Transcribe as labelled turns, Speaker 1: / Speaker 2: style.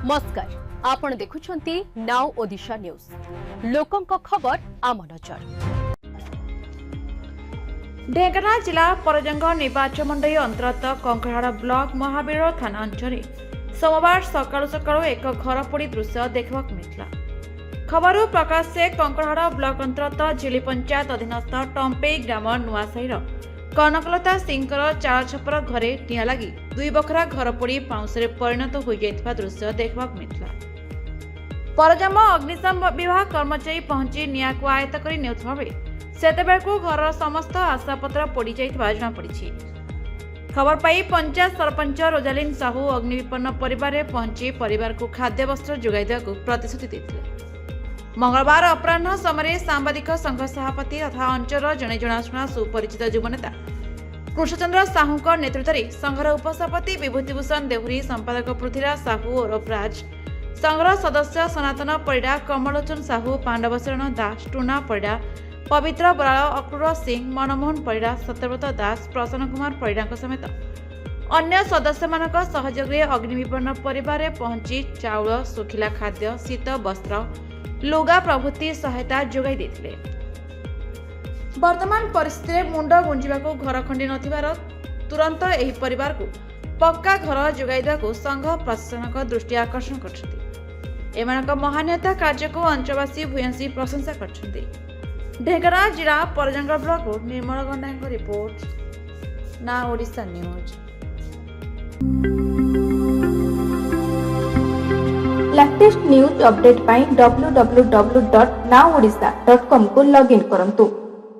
Speaker 1: नमस्कार आपण देखुछंती now Odisha news लोकंक खबर आम नजर।
Speaker 2: ढेंकानाल जिला परजंग निर्वाचन मंडली अंतर्गत कंकड़ाहाड़ ब्लॉक महावीर थाना अंचल सोमवार सकाळु सकाळु एक घर पोड़ी दृश्य देखा मिलता। खबर प्रकाश से कंकड़ाहाड़ ब्लॉक अंतर्गत झिली पंचायत अधीनस्थ टंपे ग्राम नुआसाईर कनकलता सिंहर चार छपर घरे निया लगी दुई बखरा घर पोड़ी पाउंसरे परिणत हो जाइथिबा दृश्य देखा मिलता। परजम अग्निशम विभाग कर्मचारी पहुंची निया को आयत्त करि नेउथबा बेले सेतेबेलकु घर समस्त आशापत्र पोड़ी जाइथिबा जଣା पड़िछि। खबर पाई पंचायत सरपंच रोजालिन साहू अग्निविपन्न परिवार में पहुंची परिवार को खाद्य वस्त्र जोगाई देवाकू प्रतिश्रुति देथिले। मंगलवार अपराह्न समय सांबादिक संघ सभापति तथा अंचल जड़े जनाशुना सुपरिचित युवनेता कृष्णचंद्र साहू नेतृत्व में संघर उपसभापति विभूतिभूषण देहुरी, संपादक पृथ्वीराज साहू ओरफ राज, संघर सदस्य सनातन परिडा, कमलोचन साहू, पांडवशरण दास, टूना परिडा, पवित्र बराल, अक्रूर सिंह, मनमोहन परिडा, सत्यव्रत दास, प्रसन्न कुमार परिडा समेत अन्य सदस्य मानक सहयोग में अग्निविपन्न परिवार में पहुंची चाउल, सुखिला खाद्य, शीत वस्त्र, लुगा प्रभृति सहायता जोगाई देथिले। वर्तमान परिस्थिति में मुंड गुंजिबाको घर खंडी नथिबार तुरंत एही परिवार को पक्का घर जोगाई देवाकू संघ प्रशासनक दृष्टि आकर्षण करछथि। एमानक महानता कार्य को अंचलवासी भूयसी प्रशंसा करछथि। ढेंकानाल जिला परजंग ब्लॉक निर्मल गंडाଙ୍କ report Na Odisha news.
Speaker 3: Latest news update पाई www.naodisha.com को लॉगिन करंतु।